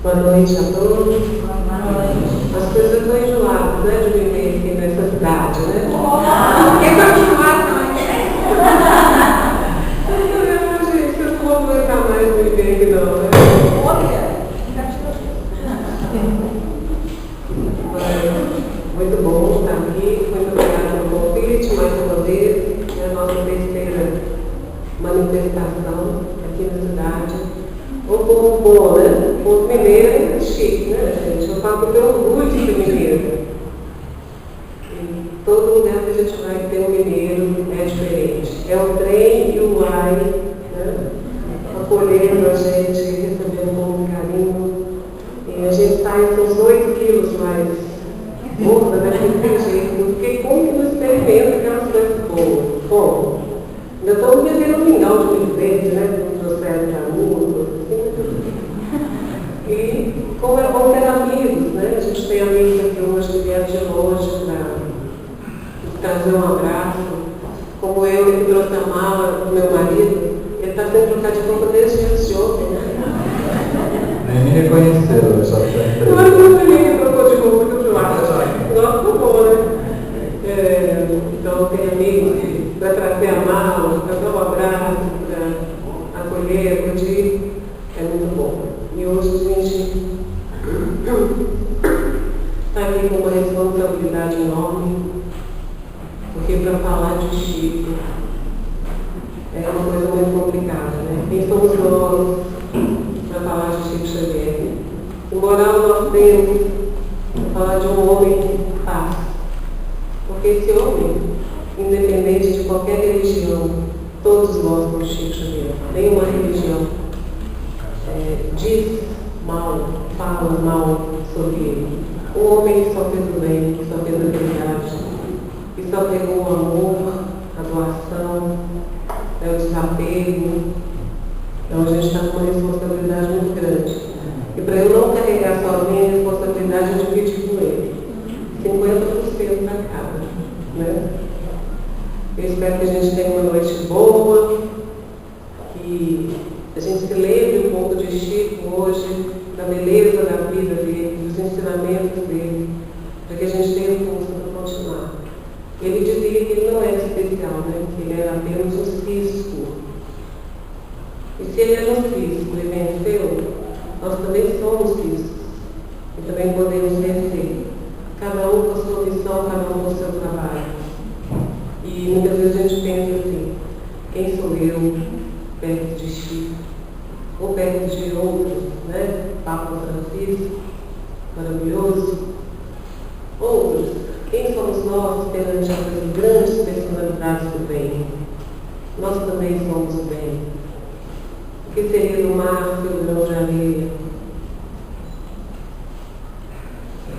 Boa noite a todos. As pessoas estão enjoadas, né, de viver aqui nessa cidade, né? Quem está acostumado também? Gente, eu não vou aguentar mais viver aqui não, né? Muito bom estar aqui, muito obrigada pelo convite, mais uma vez, é a nossa terceira manifestação aqui na cidade. Um povo bom, né? O povo mineiro é chique, né, gente? Eu falo que eu tenho orgulho de ser mineiro. Em todo lugar que a gente vai ter um mineiro é diferente. É o trem e o ai, né? Acolhendo a gente, recebendo com carinho. E a gente sai com uns 8 quilos mais gorda, né? Daquele jeito. Porque como que você experimenta aquelas coisas boas? Como? Ainda estamos bebendo um mingau de milho verde, né? Com processo de amor. E como é bom ter amigos, né? A gente tem amigos aqui hoje que vieram de longe para trazer um abraço. Como eu que trouxe a mala do meu marido, ele está sendo trocado de roupa desde antes de ontem, né? Nem me reconheceu, eu só que não me trocou de roupa que eu fui lá. Nossa, foi bom, né? Então tem amigos que vai trazer a mala, para dar um abraço, para acolher, acudir. É muito bom. E hoje a gente está aqui com uma responsabilidade enorme, porque para falar de Chico é uma coisa muito complicada, né? Quem somos nós para falar de Chico Xavier? Embora o nosso tempo falar de um homem que faz, porque esse homem, independente de qualquer religião, todos nós somos Chico Xavier. Nenhuma religião diz mal, fala mal sobre ele. O homem que só fez o bem, que só fez a verdade, que só pegou o amor, a doação, o desapego. Então a gente está com uma responsabilidade muito grande. E para eu não carregar sozinha a responsabilidade, eu dividir com ele. 50% para cada. Né? Eu espero que a gente tenha uma noite boa, que a gente se lembre um pouco de Chico hoje, da beleza da vida dele, dos ensinamentos dele, para que a gente tenha força para continuar. Ele dizia que ele não era especial, né? Que ele era apenas um físico. E se ele era um físico e venceu, nós também somos físicos. E também podemos vencer. Cada um com a sua missão, cada um com o seu trabalho. E muitas vezes a gente pensa assim, quem sou eu perto de Chico? Ou perto de outros, né? Papa Francisco, maravilhoso. Outros, quem somos nós perante essas grandes personalidades do bem? Nós também somos o bem. O que seria do mar pelo grão de areia?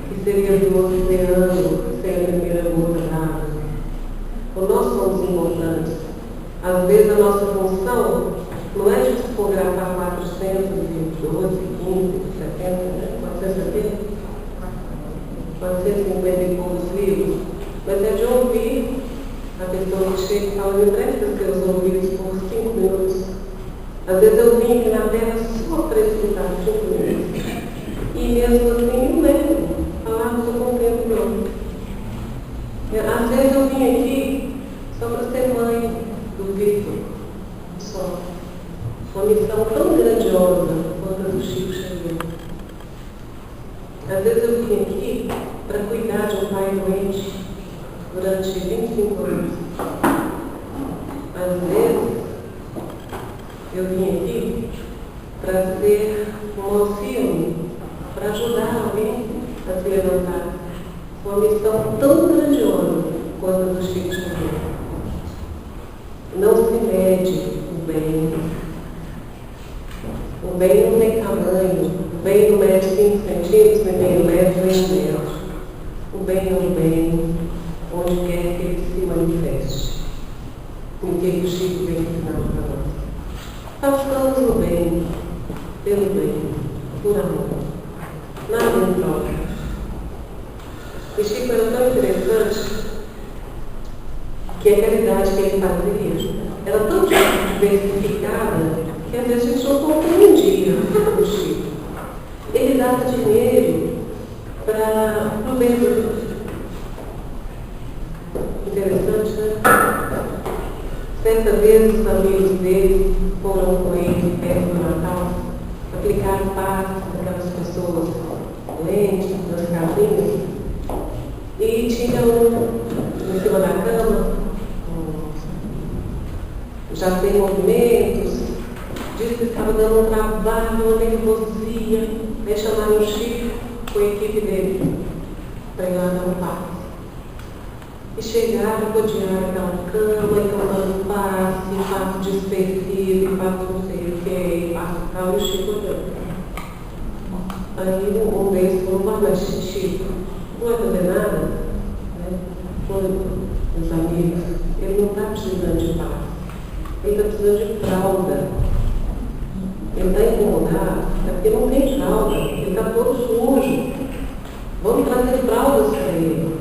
O que seria do oceano sem a primeira gota d'água? Ou nós somos importantes? Às vezes a nossa função não é de fotografar 412, 15, 70, né? 450 e poucos livros, mas é de ouvir a pessoa que chega e fala, me presta seus ouvidos por 5 minutos. Às vezes eu vim aqui na Terra só para escutar 5 minutos. E mesmo assim não lembro, falar não sou contente não. Às vezes eu vim aqui só para ser mãe do Vitor, só. Uma missão tão grandiosa quanto a do Chico Xavier. Às vezes eu vim aqui para cuidar de um pai doente durante 25 anos. Às vezes eu vim aqui para ser um auxílio, para ajudar alguém a se levantar. Uma missão tão grandiosa quanto a do Chico Xavier. Não se mede o bem. O bem não tem tamanho, o bem não mede 5 centímetros, nem o mede 1 metro. O bem é o bem, onde quer que ele se manifeste. O que o Chico vem ensinar para nós. Façamos o bem, pelo bem, por amor. Nada em troca. O Chico era tão interessante que a caridade que ele fazia era tão diversificada que às vezes a gente não compreendia o Chico. Ele dava dinheiro para o vendedor. Interessante, né? Certa vez os amigos dele foram com ele perto do Natal, aplicaram passes naquelas pessoas doentes, nas casinhas, e tinha em cima da cama, já tem movimentos, disse que estava dando um trabalho, uma nervosia, aí chamaram o Chico com a equipe dele para ir lá dar um passe. E chegaram, rodearam aquela cama, e tomando passe dispersivo, passe não sei o que, passe tal, e o Chico olhando. Aí um deles falou, mas Chico, não vai fazer nada? Né? Os amigos, ele não está precisando de passe, ele está precisando de fralda. Ele está incomodado, é porque não tem fralda, ele está todo sujo. Vamos trazer fraldas para ele.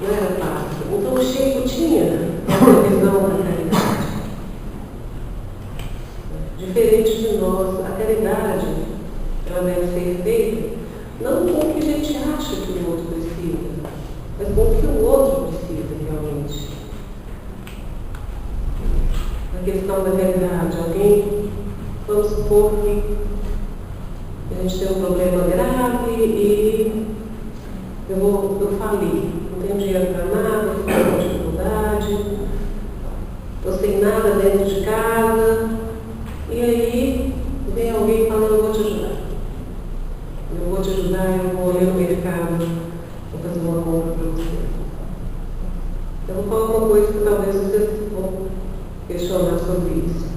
Não era fácil. Então o Chico tinha essa visão da caridade. Diferente de nós, a caridade, ela deve ser feita não com o que a gente acha que o outro precisa, mas com o que o outro precisa realmente. A questão da caridade, alguém, vamos supor que a gente tem um problema grave e eu fali. Não tenho dinheiro para nada, estou com dificuldade, estou sem nada dentro de casa, e aí vem alguém falando, eu vou te ajudar. Eu vou te ajudar, eu vou ir no mercado, vou fazer uma compra para você. Eu vou falar uma coisa que talvez vocês vão questionar sobre isso.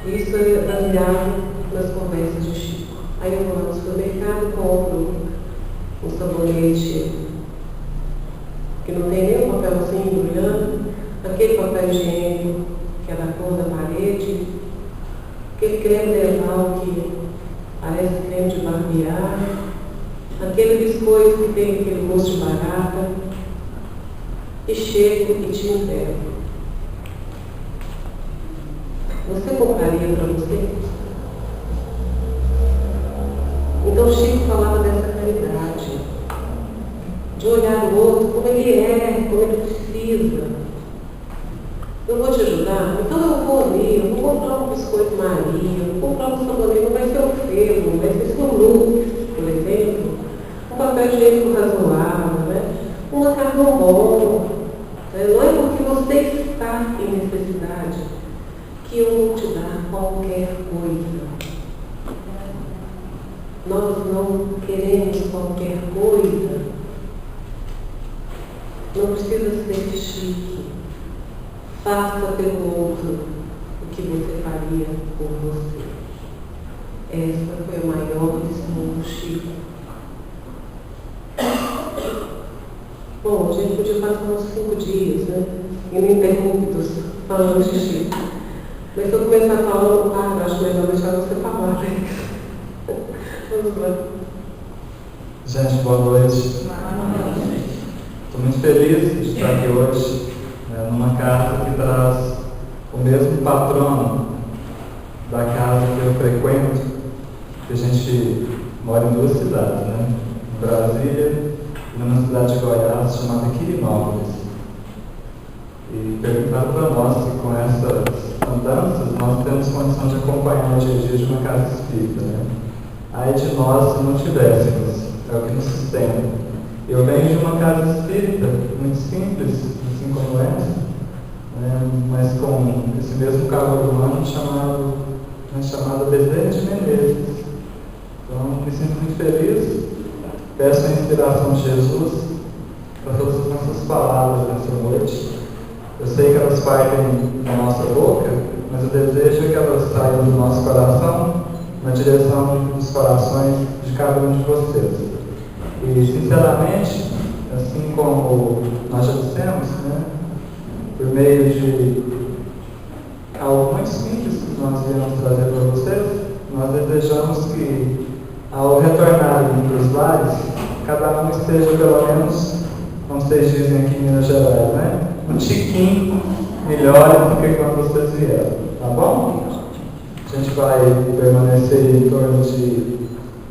Isso é baseado nas conversas de Chico. Aí eu vou lá no supermercado, compro um sabonete que não tem nem um papelzinho embrulhando, aquele papel higiênico que é da cor da parede, aquele creme dental que parece creme de barbear, aquele biscoito que tem aquele gosto de barata, e chego e te entrego. Você compraria para você? Então Chico falava dessa caridade, de olhar o outro como ele é, como ele precisa. Eu vou te ajudar? Então eu vou ali, eu vou comprar um biscoito Maria, eu vou comprar um sabonete, não vai ser o ferro, vai ser Sulu, por exemplo, um papel higiênico razoável, né? Um macarrão bom. Né? Não é porque você está em necessidade que eu vou te dar qualquer coisa. Nós não queremos qualquer coisa. Não precisa ser chique. Faça pelo outro o que você faria por você. Essa foi a maior lição do Chico. Bom, a gente podia passar uns 5 dias, né? Ininterruptos, falando de Chico. Mas se eu começar falando, acho melhor deixar você falar, né? Vamos lá. Gente, boa noite. Estou muito feliz de estar aqui hoje, numa casa que traz o mesmo patrono da casa que eu frequento, que a gente mora em 2 cidades, né? Em Brasília e numa cidade de Goiás chamada Quirinópolis. E perguntaram para nós se com essas andanças nós temos condição de acompanhar o dia a dia de uma casa espírita, né? Aí de nós se não tivéssemos, é o que nos sustenta. Eu venho de uma casa espírita, muito simples, assim como essa, né? Mas com esse mesmo calor humano chamado Bezerra de Menezes. Então, me sinto muito feliz, peço a inspiração de Jesus para todas as nossas palavras nessa noite. Eu sei que elas partem da nossa boca, mas o desejo é que elas saiam do nosso coração na direção dos corações de cada um de vocês. E, sinceramente, assim como nós já dissemos, né, por meio de algo muito simples que nós viemos trazer para vocês, nós desejamos que, ao retornarem para os lares, cada um esteja pelo menos, como vocês dizem aqui em Minas Gerais, né, um tiquinho melhor do que quando vocês vieram, tá bom? A gente vai permanecer em torno de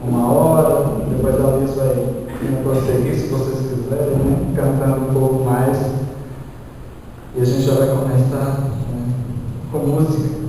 uma hora, depois a Liz vai prosseguir, se vocês quiserem, né? Cantando um pouco mais. E a gente já vai começar, né, com música.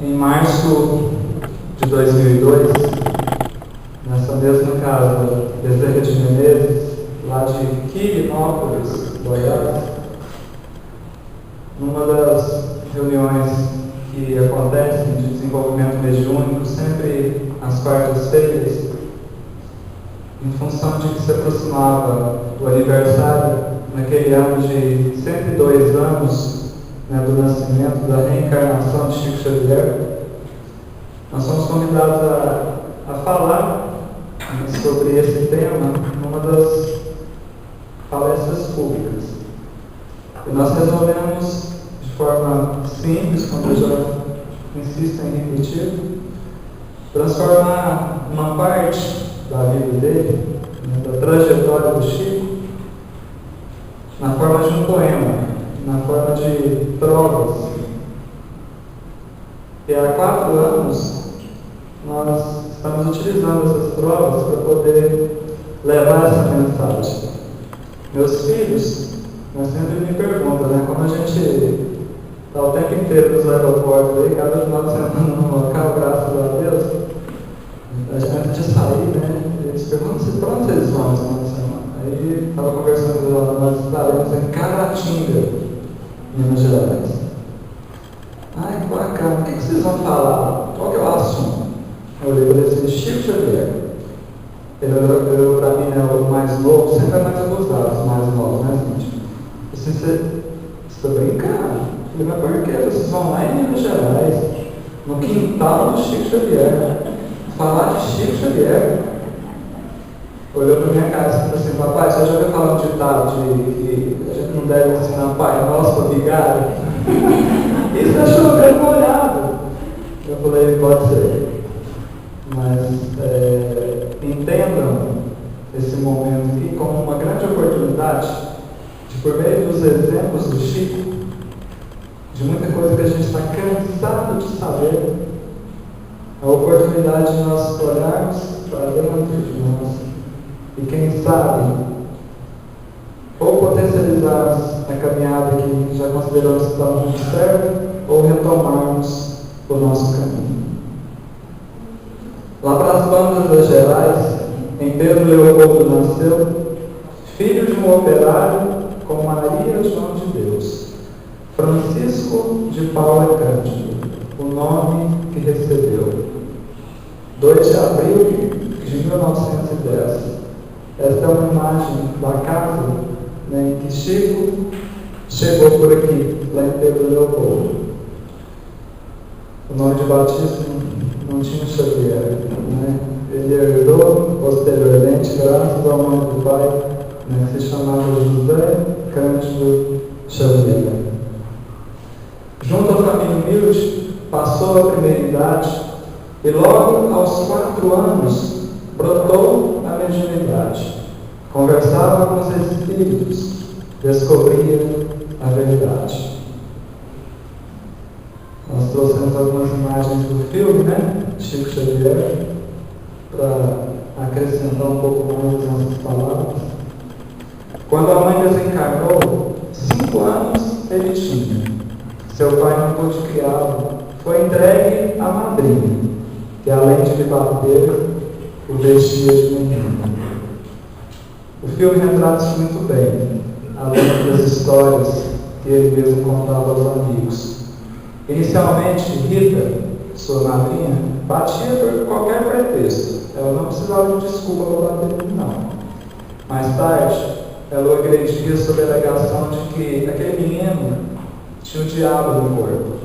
Em março de 2002, nessa mesma casa, Bezerra de Menezes, lá de Quirinópolis, Goiás, numa das reuniões que acontecem de desenvolvimento mediúnico, sempre às quartas-feiras, em função de que se aproximava o aniversário, naquele ano de 102 anos, né, do nascimento, da reencarnação de Chico Xavier, nós somos convidados a falar, né, sobre esse tema numa das palestras públicas. E nós resolvemos, de forma simples, como eu já insisto em repetir, transformar uma parte da vida dele, né, da trajetória do Chico, na forma de um poema, na forma de trovas. E há 4 anos nós estamos utilizando essas trovas para poder levar essa mensagem. Meus filhos, nós sempre me perguntam, né, como a gente está o tempo inteiro nos aeroportos aí, cada final de semana num local, graças a Deus, a gente antes de sair, Xavier. Ele olhou para mim, né, o mais novo, sempre é mais abusado, os mais novos, né, gente? Assim, você está brincando? Eu falei, mas por quê? Vocês vão lá em Minas Gerais, no quintal do Chico Xavier, falar de Chico Xavier. Olhou para minha cara e falou assim, papai, você já ouviu falar um ditado de que a gente não deve ensinar Pai Nosso para vigário? Isso achou bem molhado. Eu falei, pode ser. Mas entendam esse momento aqui como uma grande oportunidade de, por meio dos exemplos do Chico, de muita coisa que a gente está cansado de saber, a oportunidade de nós olharmos para dentro de nós e, quem sabe, ou potencializarmos a caminhada que já consideramos que está muito certo, ou retomarmos o nosso caminho. Lá para as bandas das Gerais, em Pedro Leopoldo nasceu, filho de um operário com Maria João de Deus, Francisco de Paula Cândido, o nome que recebeu. 2 de abril de 1910. Esta é uma imagem da casa, né, em que Chico chegou por aqui, lá em Pedro Leopoldo. O nome de batismo não tinha Xavier, né? Ele herdou posteriormente, graças ao nome do pai, né, que se chamava José Cândido Xavier. Junto à família humilde, passou a primeira idade e logo aos 4 anos brotou a mediunidade. Conversava com os espíritos, descobria a verdade. Nós trouxemos algumas imagens do filme, né? Chico Xavier, para acrescentar um pouco mais as nossas palavras. Quando a mãe desencarnou, 5 anos ele tinha. Seu pai não pôde criá-lo. Foi entregue à madrinha, que além de lhe bater, o vestia de menino. O filme retrata isso muito bem, além das histórias que ele mesmo contava aos amigos. Inicialmente, Rita, sua madrinha, batia por qualquer pretexto. Ela não precisava de desculpa para bater, não. Mais tarde, ela o agredia sob a alegação de que aquele menino tinha o diabo no corpo.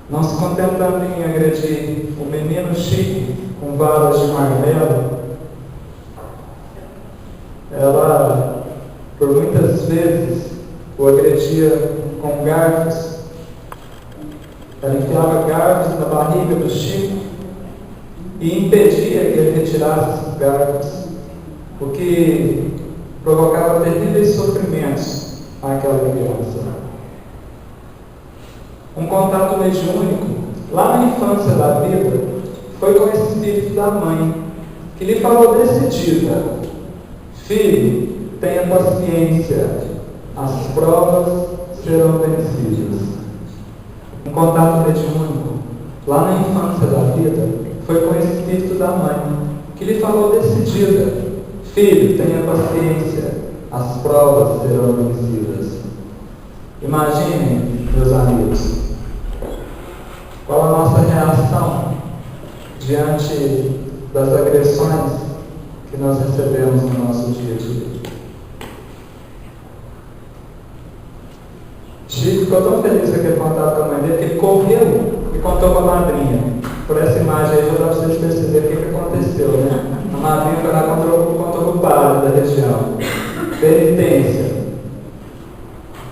Não se contentando em agredir o menino Chico com varas de marmelo, ela, por muitas vezes, o agredia com garfos. Ela enfiava garfos na barriga do Chico e impedia que ele retirasse esses garfos, o que provocava terríveis sofrimentos àquela criança. Um contato mediúnico, lá na infância da vida, foi com esse espírito da mãe, que lhe falou decidida: filho, tenha paciência, as provas serão vencidas. Um contato mediúnico, lá na infância da vida, foi com esse espírito da mãe, que lhe falou decidida: filho, tenha paciência, as provas serão vencidas. Imaginem, meus amigos, qual a nossa reação diante das agressões que nós recebemos no nosso dia a dia. Chico ficou tão feliz com aquele contato com a mãe dele que ele correu e contou para a madrinha. Por essa imagem aí já dá para vocês perceberem o que aconteceu, né? A madrinha foi lá contou o padre da região. Penitência.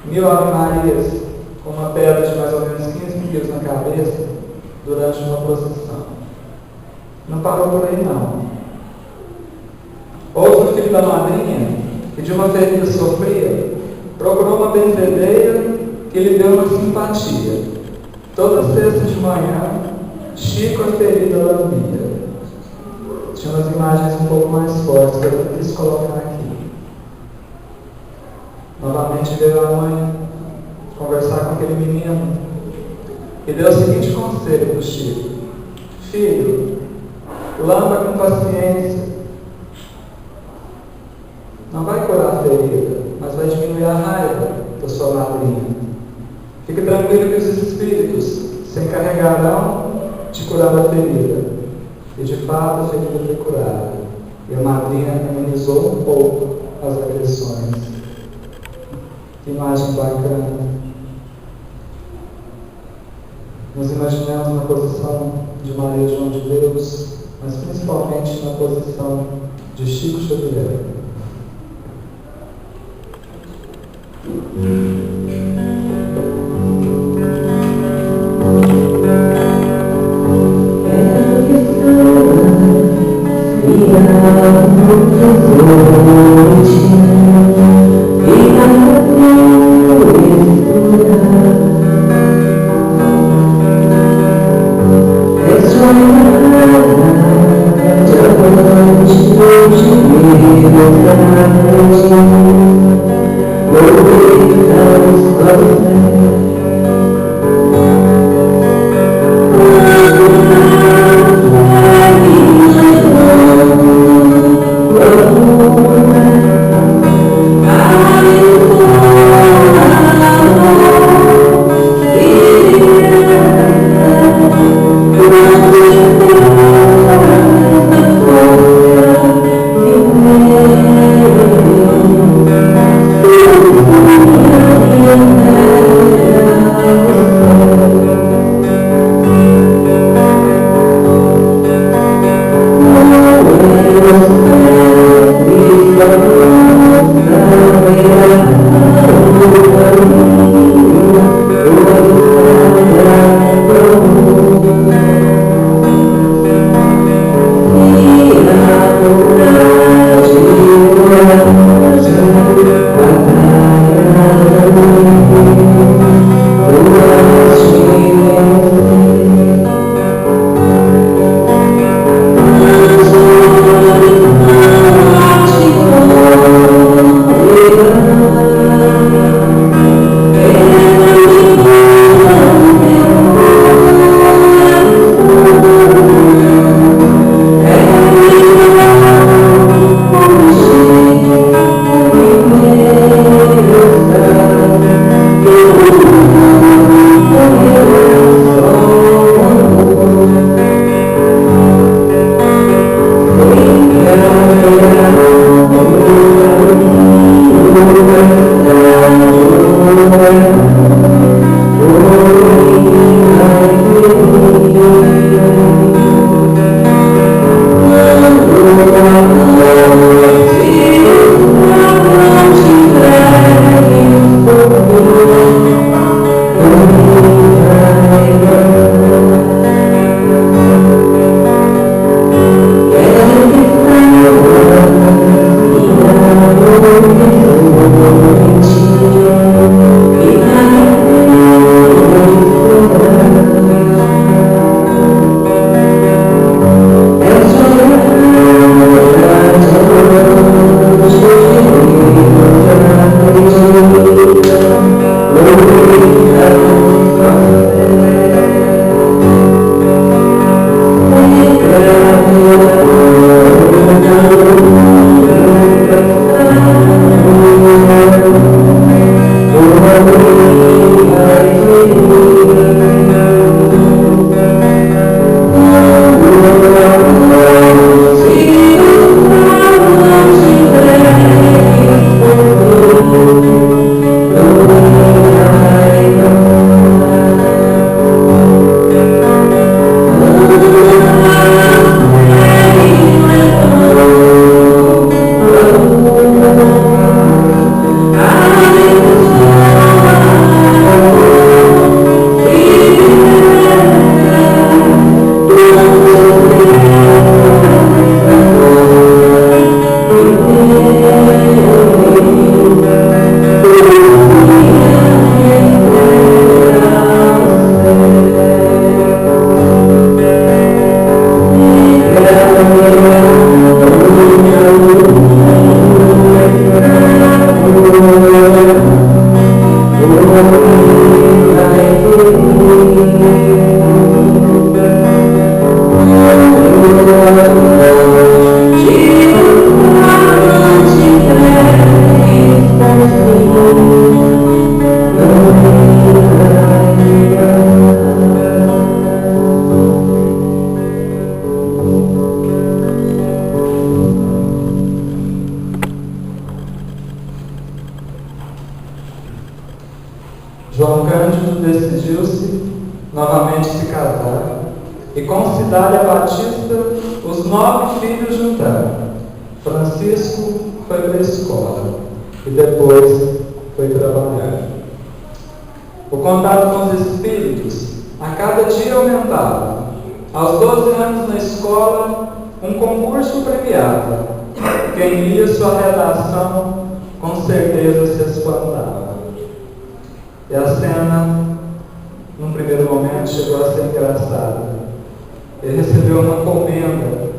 1000 Ave Marias com uma pedra de mais ou menos 15 quilos na cabeça durante uma procissão. Não parou por aí, não. Outro filho da madrinha, que de uma ferida sofria, procurou uma benzedeira que lhe deu uma simpatia. Toda sexta de manhã, Chico a ferida lambia. Tinha umas imagens um pouco mais fortes que eu não quis colocar aqui. Novamente veio a mãe conversar com aquele menino e deu o seguinte conselho para o Chico: filho, lamba com paciência. Não vai curar a ferida, mas vai diminuir a raiva da sua madrinha. Fique tranquilo que os espíritos se encarregarão de curar a ferida. E de fato a ferida foi curada. E a madrinha amenizou um pouco as agressões. Que imagem bacana. Nos imaginamos na posição de Maria João de Deus, mas principalmente na posição de Chico Xavier. Oh, Irmão Cidália Batista, os 9 filhos juntaram. Francisco foi para a escola e depois foi trabalhar. O contato com os espíritos a cada dia aumentava. Aos 12 anos na escola, um concurso premiava. Quem lia sua redação, com certeza se espantava. E a cena, num primeiro momento, chegou a ser engraçada. Ele recebeu uma comenda,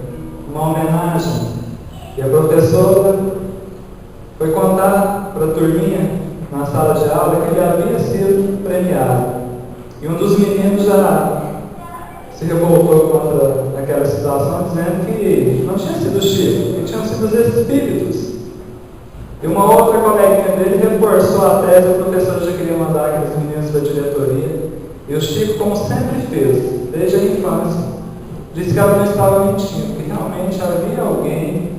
uma homenagem, e a professora foi contar para a turminha, na sala de aula, que ele havia sido premiado. E um dos meninos já se revoltou contra aquela situação, dizendo que não tinha sido o Chico, que tinham sido os espíritos. E uma outra coleguinha dele reforçou a tese, o professor já queria mandar aqueles meninos da diretoria. E o Chico, como sempre fez, desde a infância, disse que ela não estava mentindo, que realmente havia alguém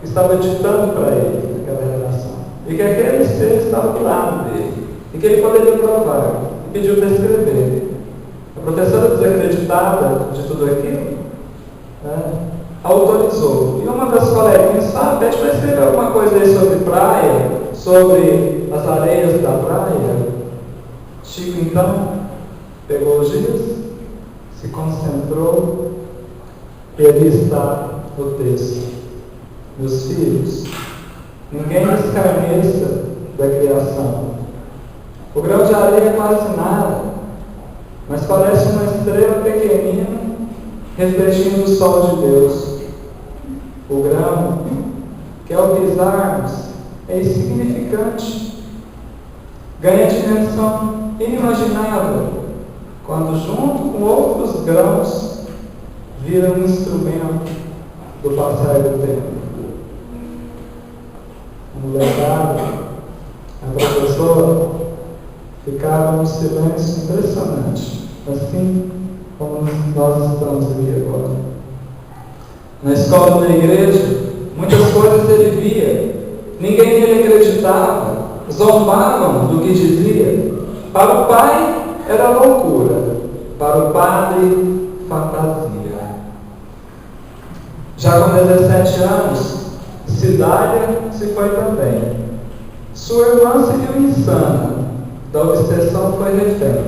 que estava ditando para ele aquela relação. E que aquele ser estava do lado dele. E que ele poderia provar. E pediu para escrever. A professora, desacreditada de tudo aquilo, autorizou. E uma das coleguinhas pede para escrever alguma coisa aí sobre praia, sobre as areias da praia. Chico, então, pegou os giz, se concentrou, e ali está o texto. Meus filhos, ninguém escarneça da criação. O grão de areia é quase nada, mas parece uma estrela pequenina refletindo o sol de Deus. O grão, que ao pisarmos é insignificante, ganha dimensão inimaginável quando, junto com outros grãos, vira um instrumento do passar do tempo. A molecada, a professora, ficava num silêncio impressionante, assim como nós estamos aqui agora. Na escola da igreja, muitas coisas ele via, ninguém nele acreditava, zombavam do que dizia. Para o pai era loucura, para o padre, fantasia. Já com 17 anos, Cidália se foi também. Sua irmã se viu insana, da obsessão foi refém.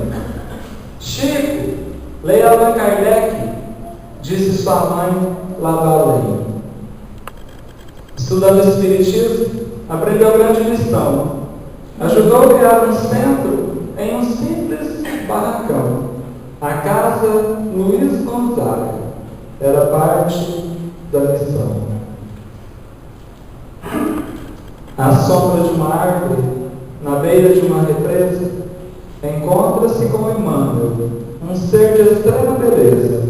Chico, leia Allan Kardec, disse sua mãe lá da além. Estudando o Espiritismo, aprendeu grande lição. Ajudou a criar um centro em um simples barracão. A casa Luiz Gonzaga era parte da missão. À sombra de uma árvore, na beira de uma represa, encontra-se com Emmanuel, um ser de extrema beleza,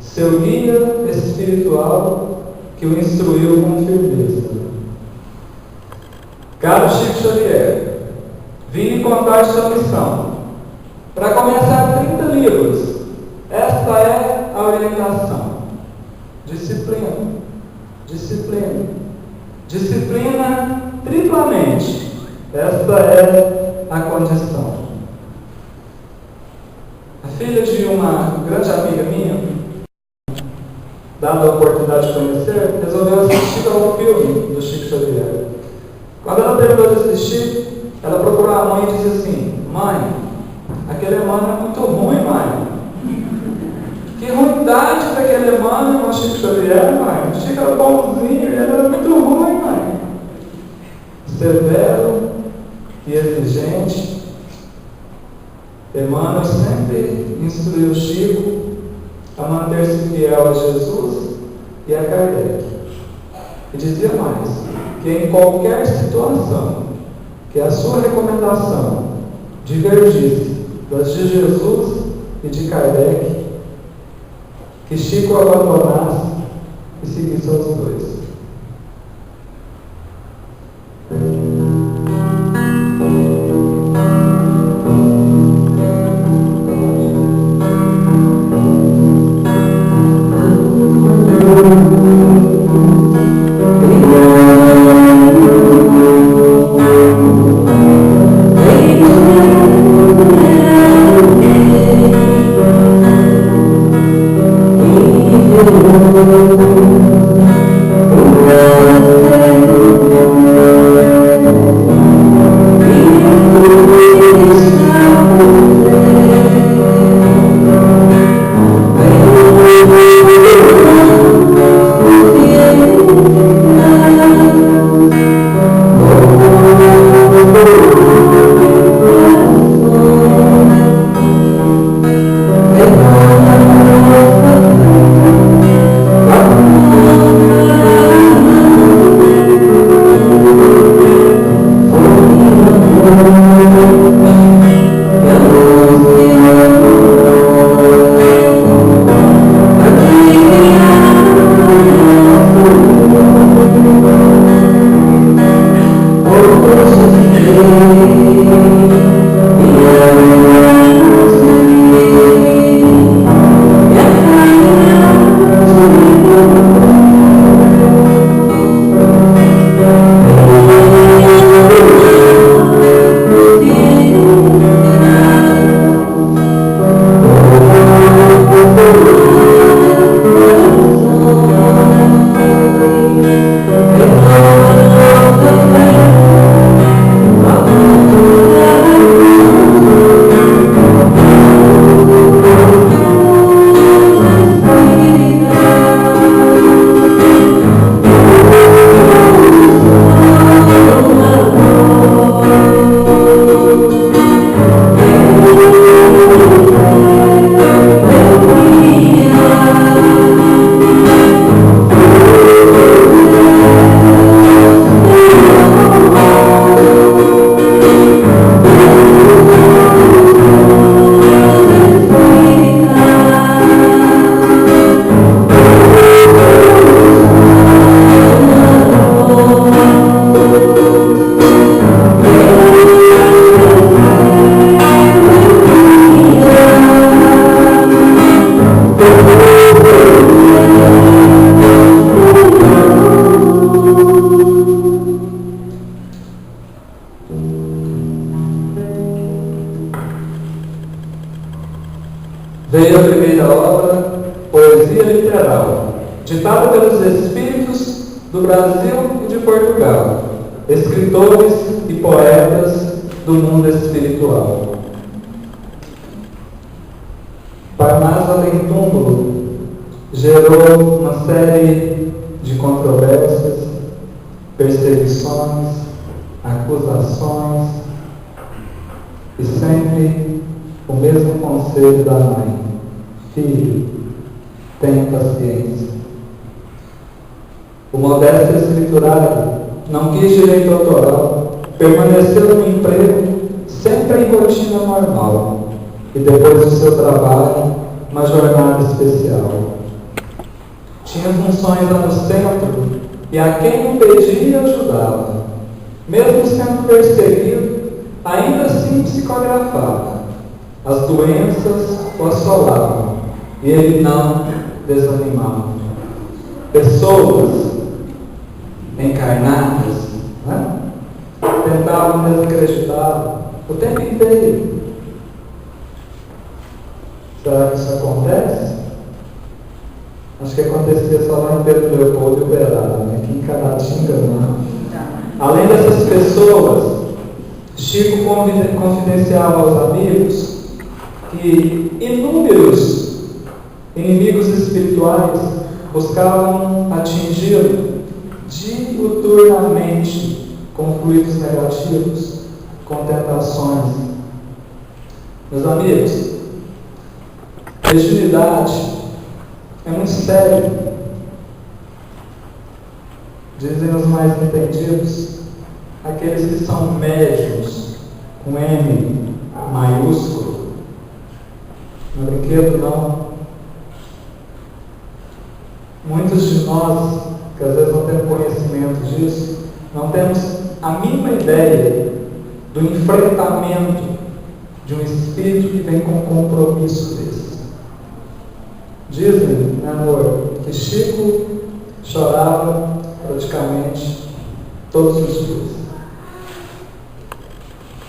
seu guia espiritual que o instruiu com firmeza. Caro Chico Xavier, vim lhe contar sua missão. Para começar 30 livros, esta é a orientação. Disciplina, disciplina, disciplina triplamente. Esta é a condição. A filha de uma grande amiga minha, dada a oportunidade de conhecer, resolveu assistir ao filme do Chico Xavier. Quando ela terminou de assistir, ela procurou a mãe e disse assim: mãe, aquele Emmanuel é muito ruim, mãe. Que ruindade daquele Emmanuel com o Chico Xavier, mãe. O Chico era bonzinho, ele era muito ruim, mãe. Severo e exigente, Emmanuel sempre instruiu Chico a manter-se fiel a Jesus e a Kardec. E dizia mais, que em qualquer situação que a sua recomendação divergisse das de Jesus e de Kardec, que Chico abandonasse e seguisse aos dois. Veio a primeira obra, Poesia Literal, ditada pelos espíritos do Brasil e de Portugal, escritores e poetas do mundo espiritual. Parnaso Além Túmulo gerou uma série de controvérsias, perseguições, acusações e sempre o mesmo conselho da mãe: filho, tenha paciência. O modesto escriturário não quis direito autoral, permaneceu no emprego sempre em rotina normal e depois do seu trabalho, uma jornada especial. Tinha funções lá no centro e a quem o pedia ajudava. Mesmo sendo perseguido, ainda assim psicografava. As doenças o assolavam e ele não desanimava. Pessoas encarnadas, né, tentavam desacreditá-lo o tempo inteiro. Será que isso acontece? Acho que acontecia só lá em Pedro Leopoldo e Uberaba, né? Aqui em Caratinga não. Além dessas pessoas, Chico confidenciava aos amigos que inúmeros inimigos espirituais buscavam atingi-lo diuturnamente com fluidos negativos, com tentações. Meus amigos, mediunidade é muito sério. Dizem os mais entendidos, aqueles que são médiuns, com M maiúsculo. Não é brinquedo, não. Muitos de nós, que às vezes não temos conhecimento disso, não temos a mínima ideia do enfrentamento de um espírito que vem com um compromisso desse. Dizem, meu amor, que Chico chorava praticamente todos os dias.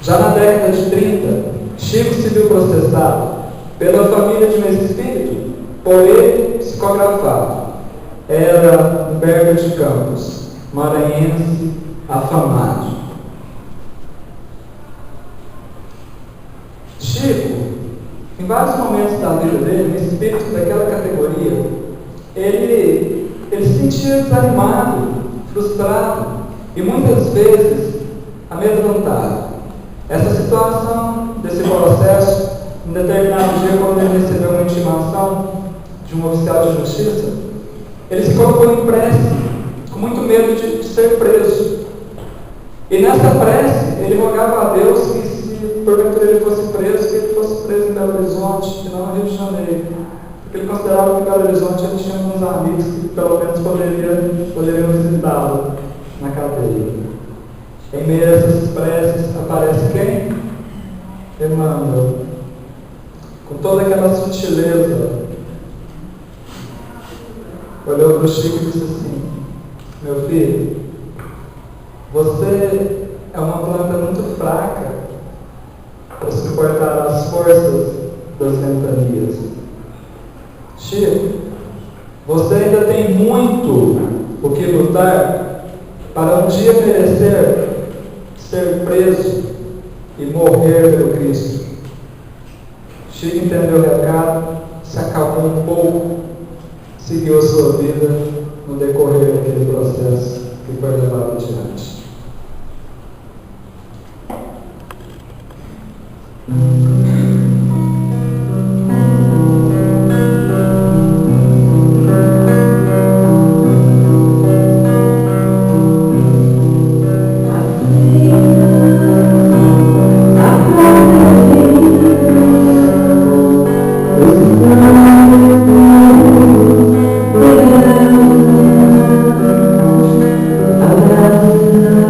Já na década de 30, Chico se viu processado pela família de um espírito, por ele psicografado. Era Humberto de Campos, maranhense, afamado. Chico, em vários momentos da vida dele, no espírito daquela categoria, ele se sentia desanimado, frustrado e muitas vezes amedrontado. Essa situação desse processo, em determinado dia, quando ele recebeu uma intimação de um oficial de justiça, ele se colocou em prece, com muito medo de ser preso. E nessa prece, ele rogava a Deus que, se porventura ele fosse preso, que ele fosse preso em Belo Horizonte e não no Rio de Janeiro. Porque ele considerava que em Belo Horizonte ele tinha alguns amigos que pelo menos poderiam visitá-lo na cadeia. Em meio a essas preces aparece quem? Emmanuel. Com toda aquela sutileza, olhou para o Chico e disse assim: meu filho, você é uma planta muito fraca para suportar as forças das ventanias. Chico, você ainda tem muito o que lutar para um dia merecer ser preso e morrer pelo Cristo. Chico entendeu o recado, se acalmou um pouco, seguiu a sua vida no decorrer daquele processo que foi levado adiante. Abraço.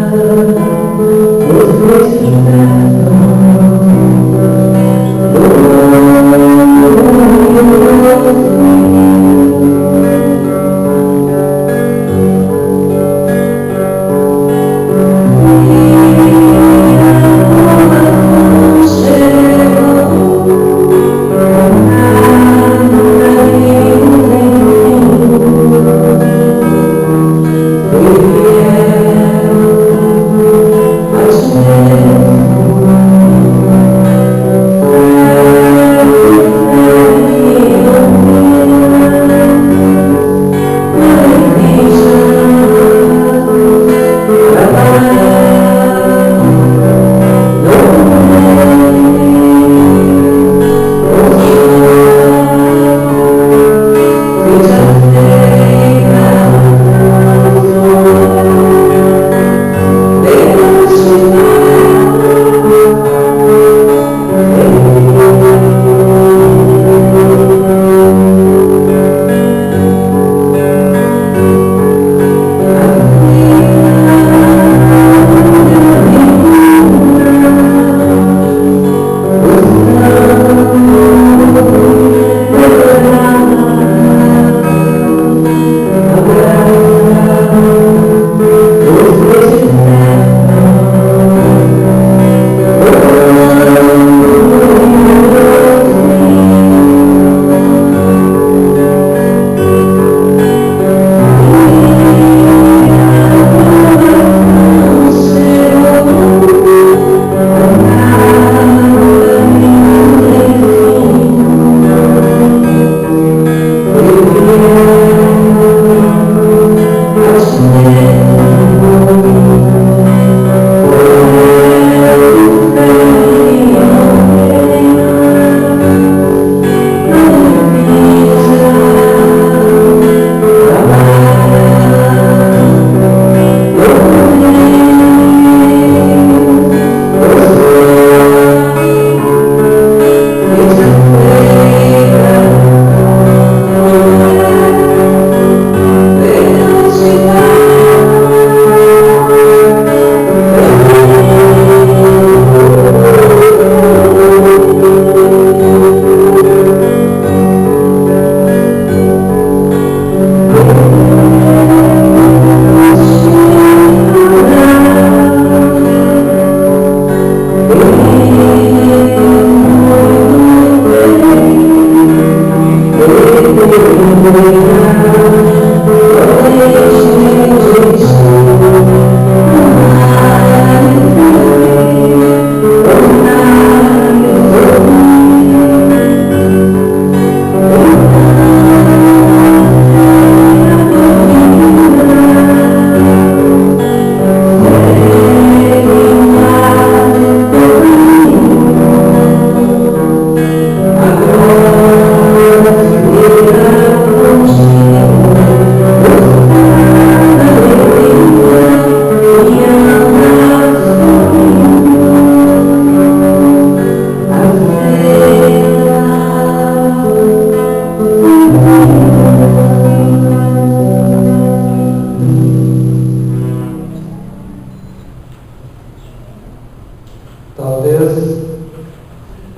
Talvez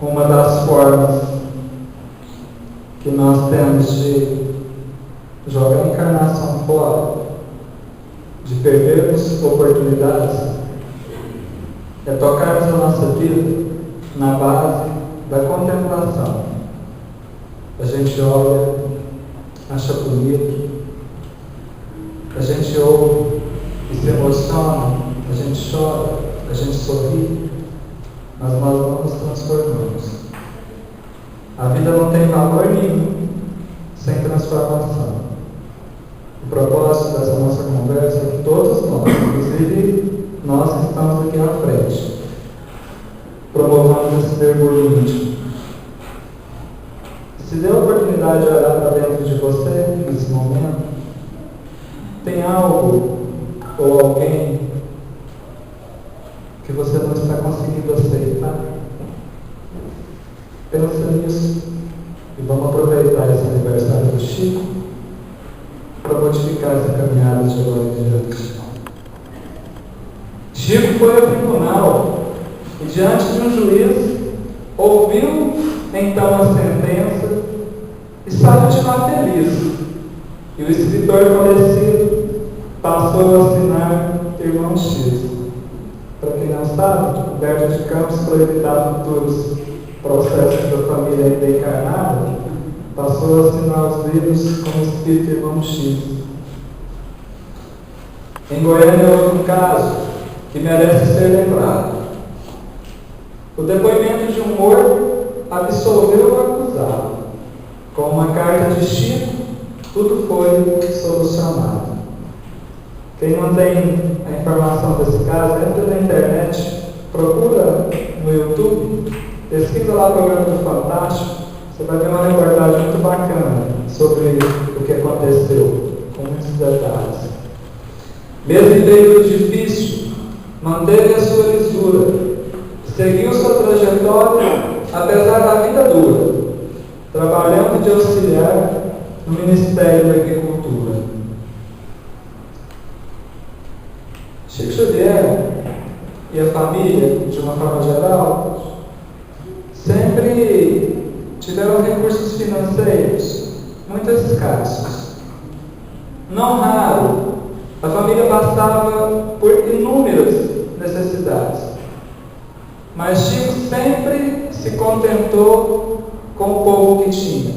uma das formas que nós temos de jogar a encarnação fora, de perdermos oportunidades, é tocarmos a nossa vida na base da contemplação. A gente olha, acha bonito, a gente ouve e se emociona, a gente chora, a gente sorri, mas nós não nos transformamos. A vida não tem valor nenhum sem transformação. O propósito dessa nossa conversa é que todos nós, inclusive nós que estamos aqui à frente, promovamos esse mergulho íntimo. Se dê a oportunidade de olhar para dentro de você nesse momento, tem algo ou alguém que você não está conseguindo aceitar? Pensa nisso e vamos aproveitar esse aniversário do Chico para modificar essa caminhada de agora em diante. Chico foi ao tribunal e, diante de um juiz, ouviu então a sentença e saiu de lá feliz. E o escritor falecido passou a assinar Irmão X. Para quem não sabe, Humberto de Campos, para evitar futuros processos da família ainda encarnada, passou a assinar os livros como Espírito Irmão X. Em Goiânia houve um caso que merece ser lembrado. O depoimento de um morto absolveu o acusado. Com uma carta de Chico, tudo foi solucionado. Quem não tem a informação desse caso, entra na internet, procura no YouTube, pesquisa lá o programa do Fantástico, você vai ver uma reportagem muito bacana sobre o que aconteceu, com muitos detalhes. Mesmo em período difícil, manteve a sua lisura, seguiu sua trajetória apesar da vida dura, trabalhando de auxiliar no Ministério da Agricultura. Chico Xavier e a família, de uma forma geral, sempre tiveram recursos financeiros muito escassos. Não raro, a família passava por inúmeras necessidades. Mas Chico sempre se contentou com o pouco que tinha.